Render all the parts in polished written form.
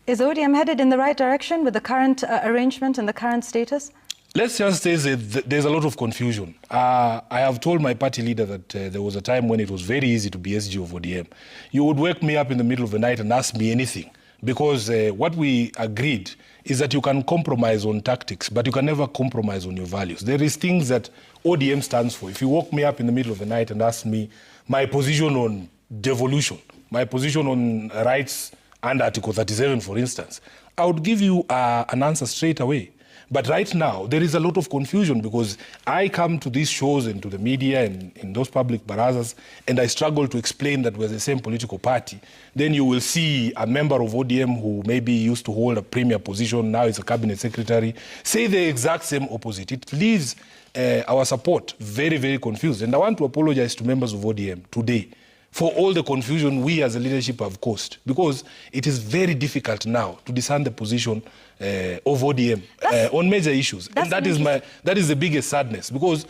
Is ODM headed in the right direction with the current arrangement and the current status? Let's just say that there's a lot of confusion. I have told my party leader that there was a time when it was very easy to be SG of ODM. You would wake me up in the middle of the night and ask me anything, because what we agreed is that you can compromise on tactics, but you can never compromise on your values. There is things that ODM stands for. If you woke me up in the middle of the night and asked me my position on devolution, my position on rights under Article 37, for instance, I would give you an answer straight away. But right now, there is a lot of confusion because I come to these shows and to the media and in those public barazas, and I struggle to explain that we're the same political party. Then you will see a member of ODM who maybe used to hold a premier position, now is a cabinet secretary, say the exact same opposite. It leaves our support very, very confused. And I want to apologize to members of ODM today for all the confusion we as a leadership have caused, because it is very difficult now to discern the position of ODM on major issues. And that is the biggest sadness, because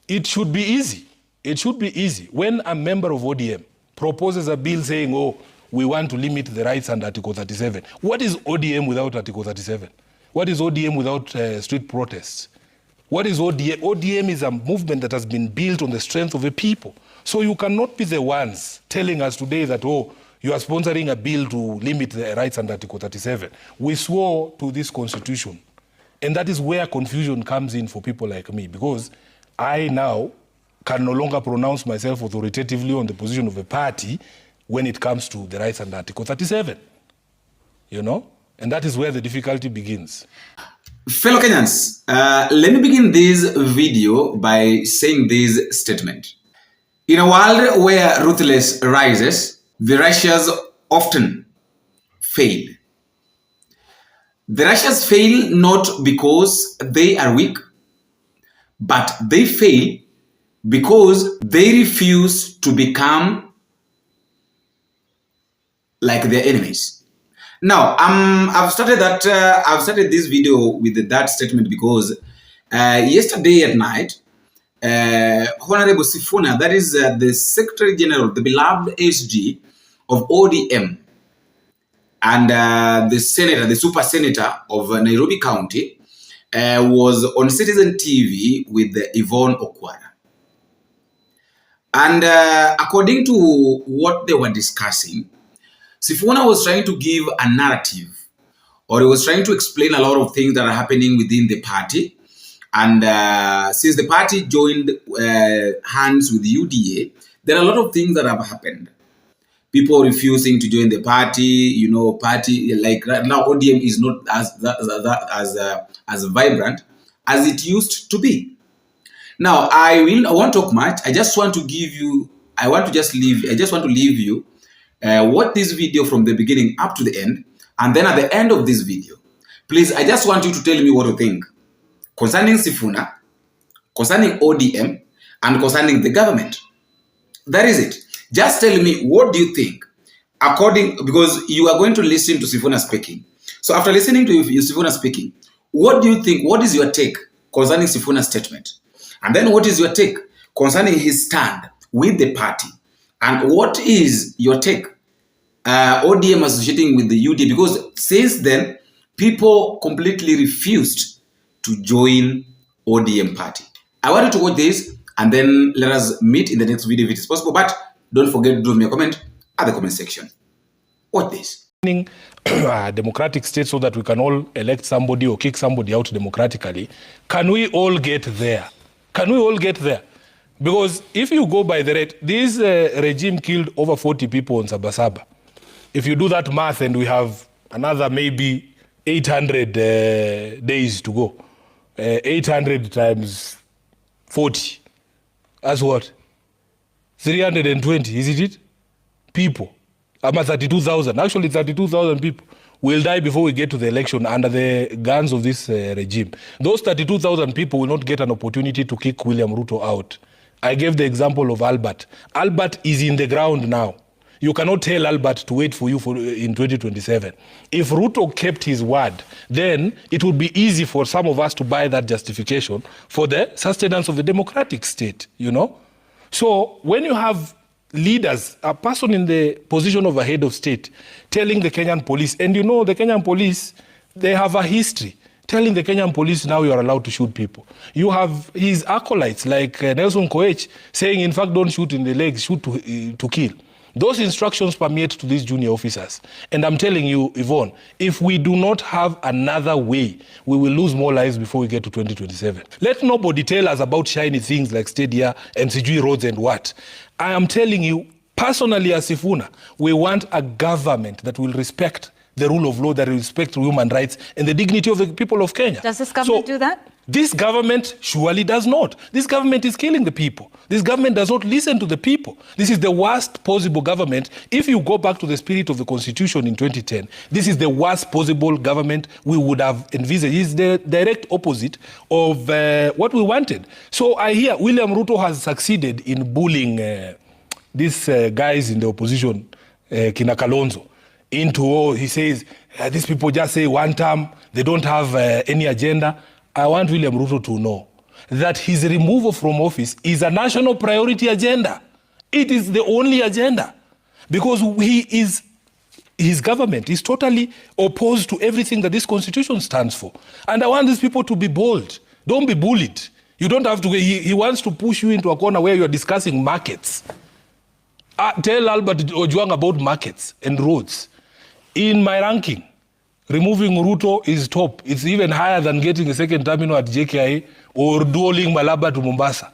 it should be easy. It should be easy. When a member of ODM proposes a bill saying, oh, we want to limit the rights under Article 37. What is ODM without Article 37? What is ODM without street protests? What is ODM? ODM is a movement that has been built on the strength of a people. So you cannot be the ones telling us today that, oh, you are sponsoring a bill to limit the rights under Article 37. We swore to this constitution. And that is where confusion comes in for people like me, because I now can no longer pronounce myself authoritatively on the position of a party when it comes to the rights under Article 37. You know? And that is where the difficulty begins. Fellow Kenyans, let me begin this video by saying this statement. In a world where ruthless rises, the righteous often fail. The righteous fail not because they are weak, but they fail because they refuse to become like their enemies. Now, I've started this video with that statement because yesterday at night, Honorable Sifuna, that is the Secretary General, the beloved SG of ODM, and the Senator, the Super Senator of Nairobi County, was on Citizen TV with Yvon Okwara. And according to what they were discussing, Sifuna was trying to give a narrative, or he was trying to explain a lot of things that are happening within the party. And since the party joined hands with the UDA, there are a lot of things that have happened. People refusing to join the party, you know, party like right now ODM is not as vibrant as it used to be. Now I won't talk much. I just want to leave you what this video from the beginning up to the end, and then at the end of this video, please, I just want you to tell me what you think concerning Sifuna, concerning ODM, and concerning the government. That is it. Just tell me, what do you think? Because you are going to listen to Sifuna speaking. So after listening to Sifuna speaking, what do you think? What is your take concerning Sifuna's statement? And then what is your take concerning his stand with the party? And what is your take? ODM associating with the UD, because since then, people completely refused to join ODM party. I want you to watch this and then let us meet in the next video if it is possible. But don't forget to drop me a comment at the comment section. Watch this. Democratic state so that we can all elect somebody or kick somebody out democratically. Can we all get there? Can we all get there? Because if you go by the rate, this regime killed over 40 people on Sabasaba. If you do that math and we have another maybe 800 days to go, 800 times 40, that's what? 320, isn't it? People. I'm at 32,000. Actually, 32,000 people will die before we get to the election under the guns of this regime. Those 32,000 people will not get an opportunity to kick William Ruto out. I gave the example of Albert. Albert is in the ground now. You cannot tell Albert to wait for you in 2027. If Ruto kept his word, then it would be easy for some of us to buy that justification for the sustenance of the democratic state, you know? So when you have leaders, a person in the position of a head of state, telling the Kenyan police, and you know the Kenyan police, they have a history, telling the Kenyan police now you are allowed to shoot people. You have his acolytes like Nelson Koech saying, in fact, don't shoot in the legs, shoot to kill. Those instructions permeate to these junior officers. And I'm telling you, Yvon, if we do not have another way, we will lose more lives before we get to 2027. Let nobody tell us about shiny things like Stadia and Sijui roads and what. I am telling you, personally as Sifuna, we want a government that will respect the rule of law, that will respect human rights and the dignity of the people of Kenya. Does this government do that? This government surely does not. This government is killing the people. This government does not listen to the people. This is the worst possible government. If you go back to the spirit of the Constitution in 2010, this is the worst possible government we would have envisaged. It's the direct opposite of what we wanted. So I hear William Ruto has succeeded in bullying these guys in the opposition, Kina Kalonzo, into, he says, these people just say one term, they don't have any agenda. I want William Ruto to know that his removal from office is a national priority agenda. It is the only agenda because his government is totally opposed to everything that this constitution stands for. And I want these people to be bold. Don't be bullied. You don't have to, he wants to push you into a corner where you're discussing markets. Tell Albert Ojwang about markets and roads. In my ranking, removing Ruto is top. It's even higher than getting a second terminal at JKIA or dualing Malaba to Mombasa.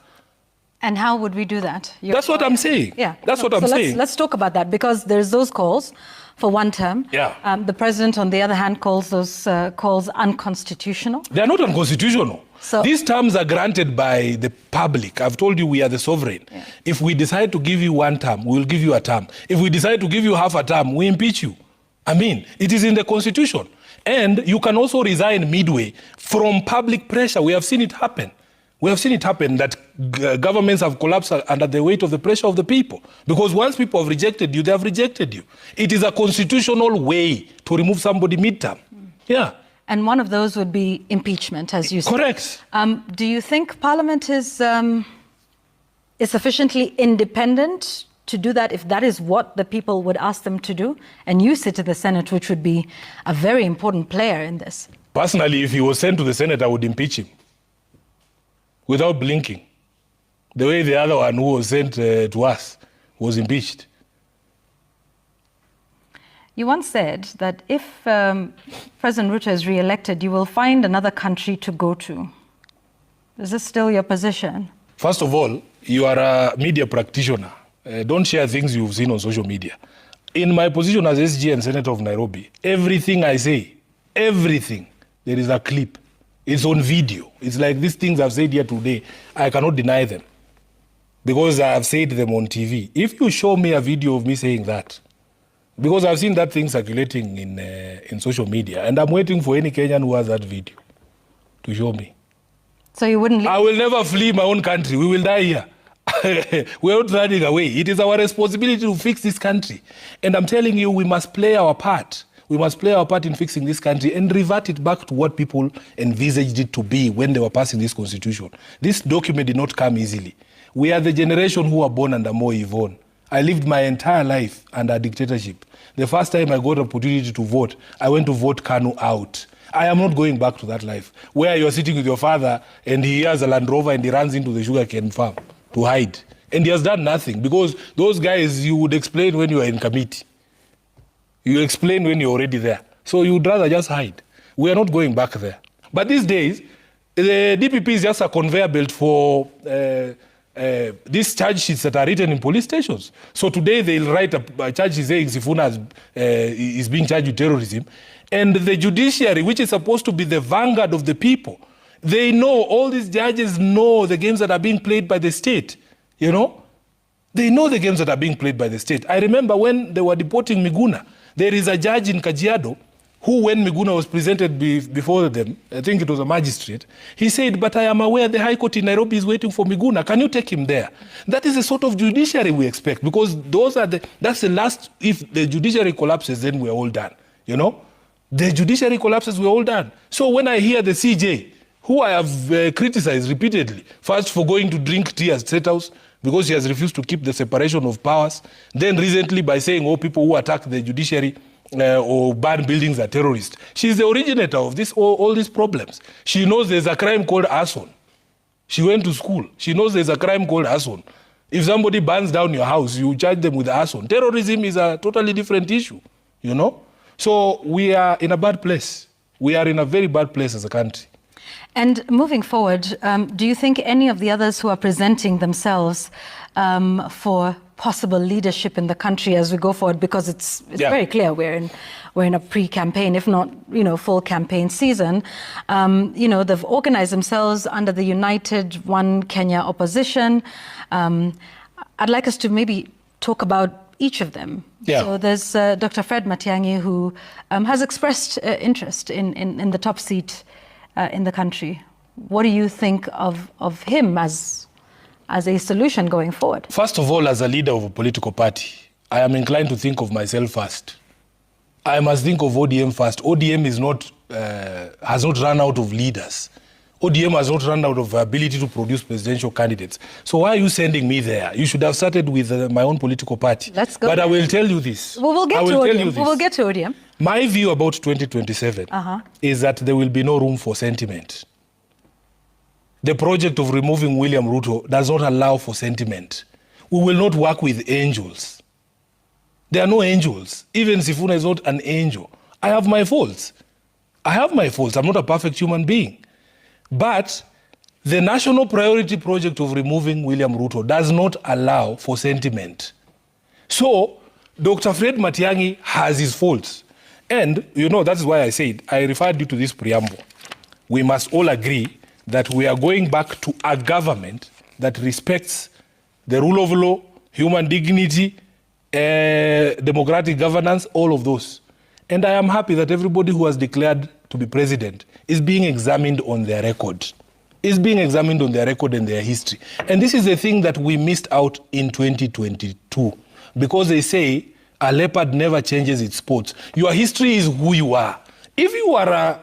And how would we do that? That's what I'm saying. Yeah. That's what I'm saying. Let's talk about that because there's those calls for one term. Yeah. The president, on the other hand, calls those calls unconstitutional. They are not unconstitutional. So, these terms are granted by the public. I've told you we are the sovereign. Yeah. If we decide to give you one term, we will give you a term. If we decide to give you half a term, we impeach you. I mean, it is in the Constitution. And you can also resign midway from public pressure. We have seen it happen. We have seen it happen that governments have collapsed under the weight of the pressure of the people. Because once people have rejected you, they have rejected you. It is a constitutional way to remove somebody midterm. Yeah. And one of those would be impeachment, as you said. Correct. Do you think Parliament is sufficiently independent to do that, if that is what the people would ask them to do? And you sit in the Senate, which would be a very important player in this. Personally, if he was sent to the Senate, I would impeach him without blinking. The way the other one who was sent to us was impeached. You once said that if President Ruto is re-elected, you will find another country to go to. Is this still your position? First of all, you are a media practitioner. Don't share things you've seen on social media. In my position as SG and Senator of Nairobi, everything I say, everything, there is a clip. It's on video. It's like these things I've said here today, I cannot deny them because I have said them on TV. If you show me a video of me saying that, because I've seen that thing circulating in social media, and I'm waiting for any Kenyan who has that video to show me. So you wouldn't leave? I will never flee my own country. We will die here. We're not running away. It is our responsibility to fix this country. And I'm telling you, we must play our part. We must play our part in fixing this country and revert it back to what people envisaged it to be when they were passing this constitution. This document did not come easily. We are the generation who were born under Mo Yvon. I lived my entire life under a dictatorship. The first time I got an opportunity to vote, I went to vote Kanu out. I am not going back to that life, where you're sitting with your father and he has a Land Rover and he runs into the sugarcane farm to hide. And he has done nothing, because those guys you would explain when you are in committee. You explain when you're already there. So you would rather just hide. We are not going back there. But these days, the DPP is just a conveyor belt for these charge sheets that are written in police stations. So today they'll write a charge sheet saying Sifuna is being charged with terrorism. And the judiciary, which is supposed to be the vanguard of the people, they know, all these judges know the games that are being played by the state, you know? They know the games that are being played by the state. I remember when they were deporting Miguna, there is a judge in Kajiado who, when Miguna was presented before them, I think it was a magistrate, he said, but I am aware the High Court in Nairobi is waiting for Miguna. Can you take him there? That is the sort of judiciary we expect, because that's the last, if the judiciary collapses, then we're all done, you know? The judiciary collapses, we're all done. So when I hear the CJ, who I have criticized repeatedly, first for going to drink tea at State House, because she has refused to keep the separation of powers. Then recently by saying, oh, people who attack the judiciary or burn buildings are terrorists. She's the originator of this, all these problems. She knows there's a crime called arson. She went to school. She knows there's a crime called arson. If somebody burns down your house, you charge them with arson. Terrorism is a totally different issue, you know? So we are in a bad place. We are in a very bad place as a country. And moving forward, do you think any of the others who are presenting themselves for possible leadership in the country as we go forward, because it's very clear we're in a pre-campaign, if not, full campaign season. They've organized themselves under the United One Kenya opposition. I'd like us to maybe talk about each of them. Yeah. So there's Dr. Fred Matiang'i, who has expressed interest in the top seat in the country. What do you think of him as a solution going forward? First of all, as a leader of a political party, I am inclined to think of myself first. I must think of ODM first. ODM has not run out of leaders. ODM has not run out of ability to produce presidential candidates. So why are you sending me there? You should have started with my own political party. Let's go. But I will tell you this. We'll get to ODM. We will get to ODM. My view about 2027 is that there will be no room for sentiment. The project of removing William Ruto does not allow for sentiment. We will not work with angels. There are no angels. Even Sifuna is not an angel. I have my faults. I'm not a perfect human being. But the national priority project of removing William Ruto does not allow for sentiment. So, Dr. Fred Matiang'i has his faults. And, that is why I said, I referred you to this preamble. We must all agree that we are going back to a government that respects the rule of law, human dignity, democratic governance, all of those. And I am happy that everybody who has declared to be president is being examined on their record. And their history. And this is the thing that we missed out in 2022. Because they say a leopard never changes its spots. Your history is who you are. If you are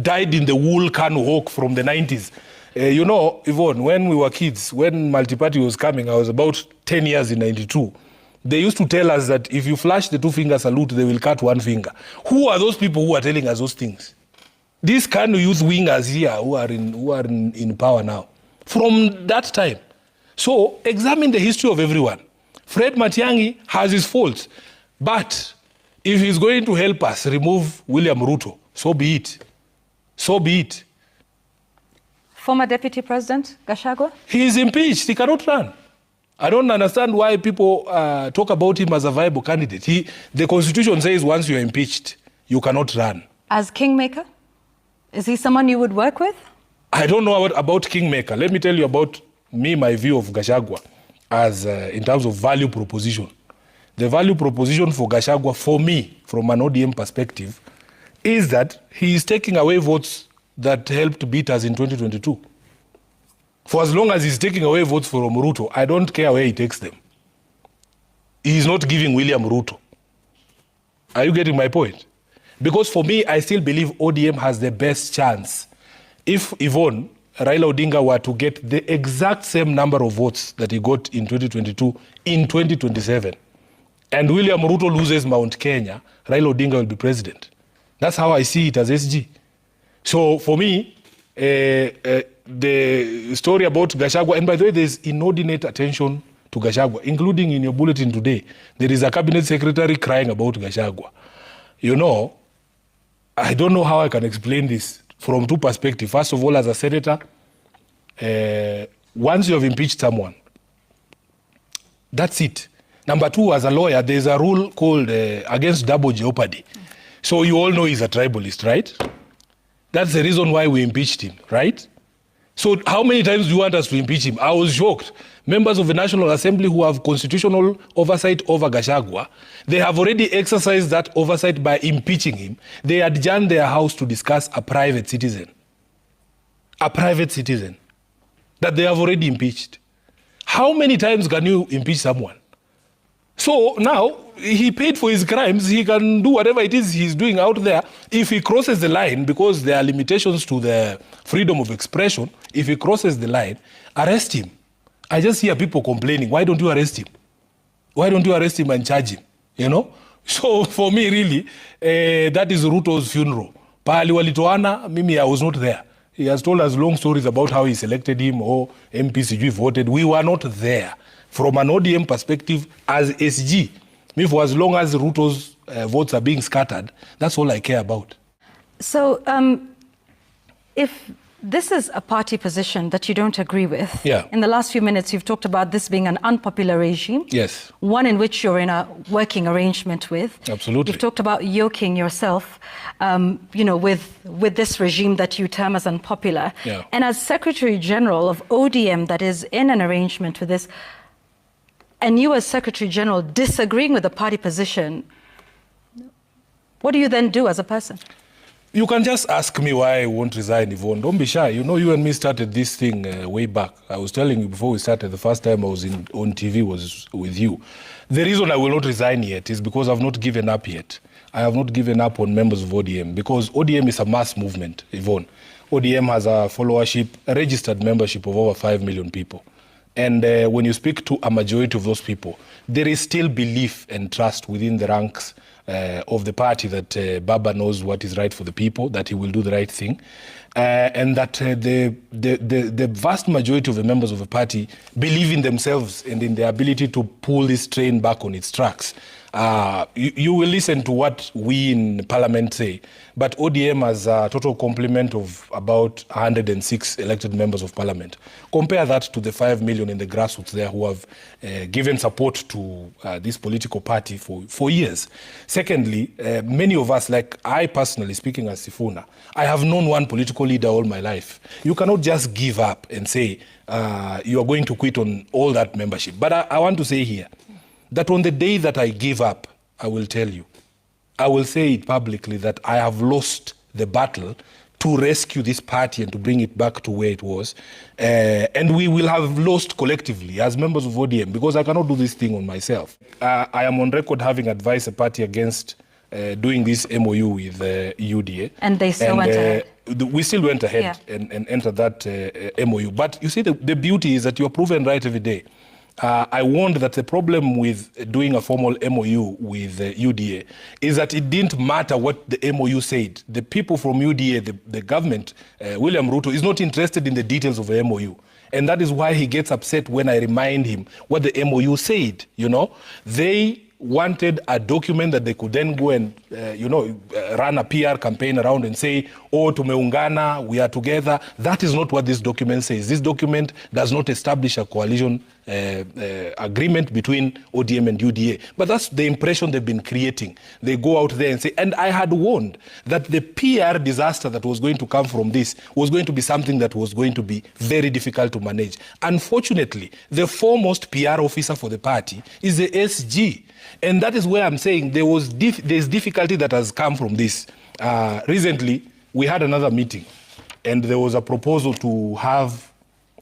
died in the wool Kanu hawk from the 90s, Yvon, when we were kids, when multi-party was coming, I was about 10 years in 92. They used to tell us that if you flash the two-finger salute, they will cut one finger. Who are those people who are telling us those things? These kind of youth wingers here who are in power now. From that time. So examine the history of everyone. Fred Matiang'i has his faults. But if he's going to help us remove William Ruto, so be it. So be it. Former Deputy President Gachagua? He is impeached. He cannot run. I don't understand why people talk about him as a viable candidate. The Constitution says once you're impeached, you cannot run. As kingmaker? Is he someone you would work with? I don't know about kingmaker. Let me tell you about my view of Gachagua as in terms of value proposition. The value proposition for Gachagua, for me, from an ODM perspective, is that he is taking away votes that helped beat us in 2022. For as long as he's taking away votes from Ruto, I don't care where he takes them. He's not giving William Ruto. Are you getting my point? Because for me, I still believe ODM has the best chance. If Yvon, Raila Odinga, were to get the exact same number of votes that he got in 2022 in 2027, and William Ruto loses Mount Kenya, Raila Odinga will be president. That's how I see it as SG. So for me, the story about Gachagua, and by the way, there's inordinate attention to Gachagua, including in your bulletin today. There is a cabinet secretary crying about Gachagua. I don't know how I can explain this from two perspectives. First of all, as a senator, once you have impeached someone, that's it. Number two, as a lawyer, there's a rule called against double jeopardy. So you all know he's a tribalist, right? That's the reason why we impeached him, right? So how many times do you want us to impeach him? I was shocked. Members of the National Assembly who have constitutional oversight over Gachagua, they have already exercised that oversight by impeaching him. They adjourned their house to discuss a private citizen. A private citizen that they have already impeached. How many times can you impeach someone? So now he paid for his crimes. He can do whatever it is he's doing out there. If he crosses the line, because there are limitations to the freedom of expression, if he crosses the line, arrest him. I just hear people complaining, why don't you arrest him? Why don't you arrest him and charge him? You know? So for me, really, that is Ruto's funeral. Pahali walitoana, mimi, I was not there. He has told us long stories about how he selected him or MPCG voted. We were not there. From an ODM perspective, as SG, me, for as long as Ruto's votes are being scattered, that's all I care about. So if this is a party position that you don't agree with, yeah. In the last few minutes, you've talked about this being an unpopular regime. Yes. One in which you're in a working arrangement with. Absolutely. You've talked about yoking yourself, with this regime that you term as unpopular. Yeah. And as Secretary General of ODM that is in an arrangement with this, and you as Secretary General disagreeing with the party position, what do you then do as a person? You can just ask me why I won't resign, Yvon. Don't be shy. You know, you and me started this thing way back. I was telling you before we started, the first time I was on TV was with you. The reason I will not resign yet is because I've not given up yet. I have not given up on members of ODM because ODM is a mass movement, Yvon. ODM has a followership, a registered membership of over 5 million people. And when you speak to a majority of those people, there is still belief and trust within the ranks of the party that Baba knows what is right for the people, that he will do the right thing, and that the vast majority of the members of the party believe in themselves and in their ability to pull this train back on its tracks. You will listen to what we in Parliament say, but ODM has a total complement of about 106 elected members of Parliament. Compare that to the 5 million in the grassroots there who have given support to this political party for years. Secondly, many of us, like I personally, speaking as Sifuna, I have known one political leader all my life. You cannot just give up and say you are going to quit on all that membership. But I want to say here, that on the day that I give up, I will tell you, I will say it publicly that I have lost the battle to rescue this party and to bring it back to where it was. And we will have lost collectively as members of ODM because I cannot do this thing on myself. I am on record having advised the party against doing this MOU with UDA. And they still went ahead. We still went ahead and entered that MOU. But you see, the beauty is that you are proven right every day. I warned that the problem with doing a formal MOU with UDA is that it didn't matter what the MOU said. The people from UDA, the government, William Ruto, is not interested in the details of the MOU. And that is why he gets upset when I remind him what the MOU said. You know, they wanted a document that they could then go and, run a PR campaign around and say, oh, tumeungana, we are together. That is not what this document says. This document does not establish a coalition agreement between ODM and UDA. But that's the impression they've been creating. They go out there and say, and I had warned that the PR disaster that was going to come from this was going to be something that was going to be very difficult to manage. Unfortunately, the foremost PR officer for the party is the SG. And that is where I'm saying there's difficulty that has come from this. Recently, we had another meeting, and there was a proposal to have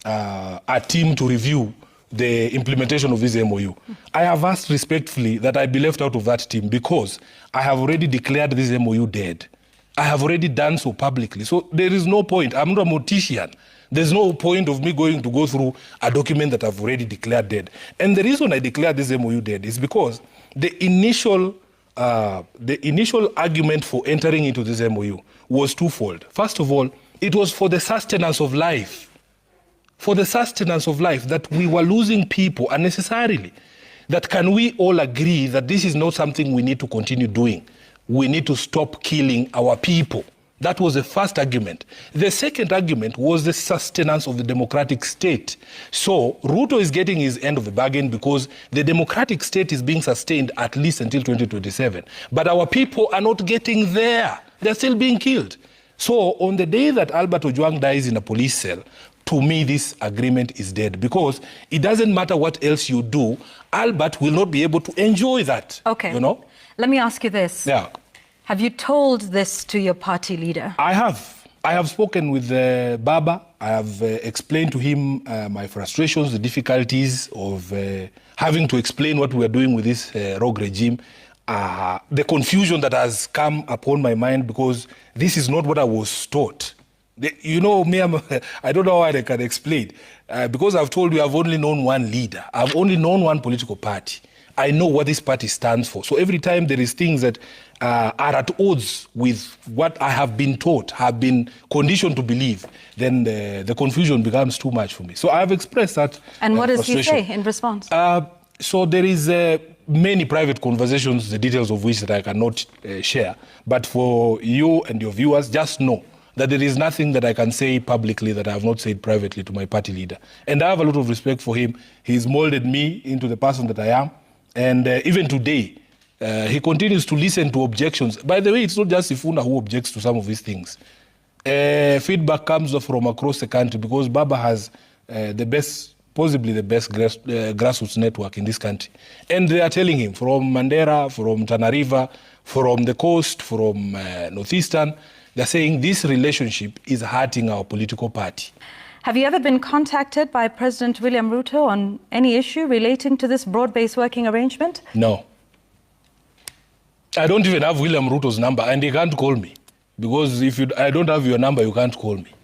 a team to review the implementation of this MOU. I have asked respectfully that I be left out of that team because I have already declared this MOU dead. I have already done so publicly. So there is no point. I'm not a mortician. There's no point of me going to go through a document that I've already declared dead. And the reason I declared this MOU dead is because the initial argument for entering into this MOU was twofold. First of all, it was for the sustenance of life. For the sustenance of life, that we were losing people unnecessarily. That can we all agree that this is not something we need to continue doing? We need to stop killing our people. That was the first argument. The second argument was the sustenance of the democratic state. So Ruto is getting his end of the bargain because the democratic state is being sustained at least until 2027. But our people are not getting there. They're still being killed. So on the day that Albert Ojwang dies in a police cell, to me, this agreement is dead because it doesn't matter what else you do, Albert will not be able to enjoy that. Okay. You know? Let me ask you this. Yeah. Have you told this to your party leader? I have. I have spoken with Baba. I have explained to him my frustrations, the difficulties of having to explain what we are doing with this rogue regime, the confusion that has come upon my mind because this is not what I was taught. You know, me, I don't know how I can explain. Because I've told you I've only known one leader. I've only known one political party. I know what this party stands for. So every time there is things that are at odds with what I have been taught, have been conditioned to believe, then the confusion becomes too much for me. So I have expressed that. And what does he say in response? So there is many private conversations, the details of which that I cannot share. But for you and your viewers, just know that there is nothing that I can say publicly that I have not said privately to my party leader. And I have a lot of respect for him. He's molded me into the person that I am. And even today, he continues to listen to objections. By the way, it's not just Sifuna who objects to some of these things. Feedback comes from across the country because Baba has possibly the best grassroots network in this country. And they are telling him from Mandera, from Tana River, from the coast, from Northeastern, they're saying this relationship is hurting our political party. Have you ever been contacted by President William Ruto on any issue relating to this broad-based working arrangement? No. I don't even have William Ruto's number, and he can't call me. Because if I don't have your number, you can't call me.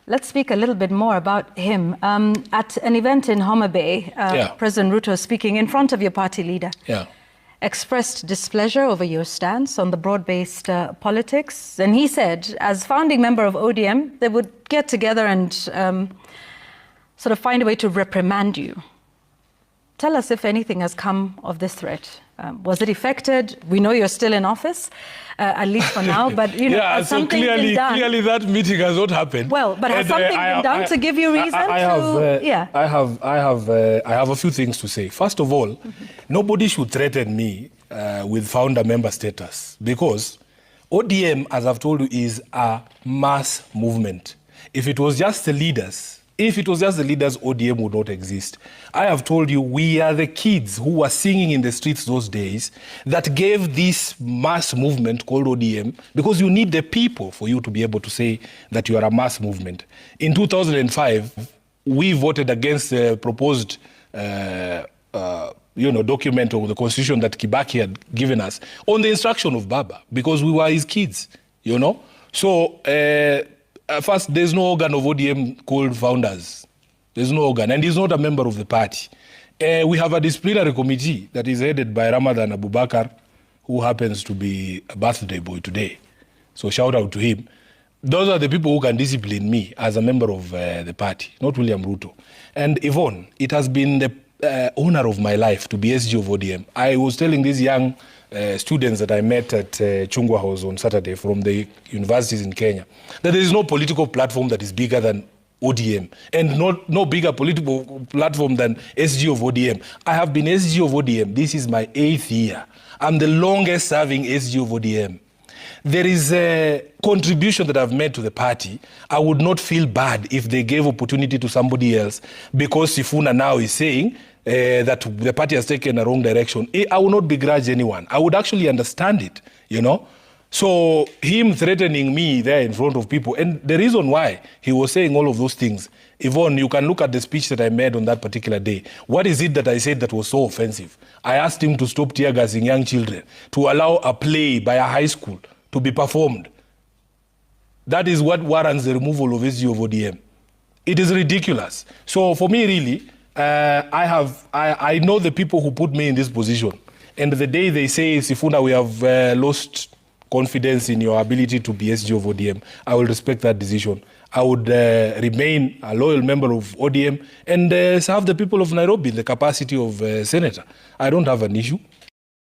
Let's speak a little bit more about him. At an event in Homa Bay, President Ruto, speaking in front of your party leader, expressed displeasure over your stance on the broad-based politics. And he said, as founding member of ODM, they would get together and sort of find a way to reprimand you. Tell us if anything has come of this threat. Was it effected? We know you're still in office, at least for now, but you know, has so something been done? clearly that meeting has not happened. Well, but has something been done to give you reason to... I have a few things to say. First of all, nobody should threaten me with founder member status because ODM, as I've told you, is a mass movement. If it was just the leaders, ODM would not exist. I have told you, we are the kids who were singing in the streets those days that gave this mass movement called ODM, because you need the people for you to be able to say that you are a mass movement. In 2005, we voted against the proposed document of the constitution that Kibaki had given us on the instruction of Baba, because we were his kids, you know. So, first, there's no organ of ODM called founders. There's no organ, and he's not a member of the party. We have a disciplinary committee that is headed by Ramadan Abubakar, who happens to be a birthday boy today. So shout out to him. Those are the people who can discipline me as a member of the party, not William Ruto. And Yvon, it has been the honor of my life to be SG of ODM. I was telling these young students that I met at Chungwa House on Saturday from the universities in Kenya that there is no political platform that is bigger than ODM and no bigger political platform than SG of ODM. I have been SG of ODM. This is my 8th year. I'm the longest serving SG of ODM. There is a contribution that I've made to the party. I would not feel bad if they gave opportunity to somebody else because Sifuna now is saying that the party has taken a wrong direction. I will not begrudge anyone. I would actually understand it, you know. So him threatening me there in front of people, and the reason why he was saying all of those things, Yvonne, you can look at the speech that I made on that particular day. What is it that I said that was so offensive? I asked him to stop tear gassing young children, to allow a play by a high school to be performed. That is what warrants the removal of SG of ODM. It is ridiculous. So for me, really, I know the people who put me in this position. And the day they say, Sifuna, we have lost confidence in your ability to be SG of ODM, I will respect that decision. I would remain a loyal member of ODM and serve the people of Nairobi in the capacity of senator. I don't have an issue.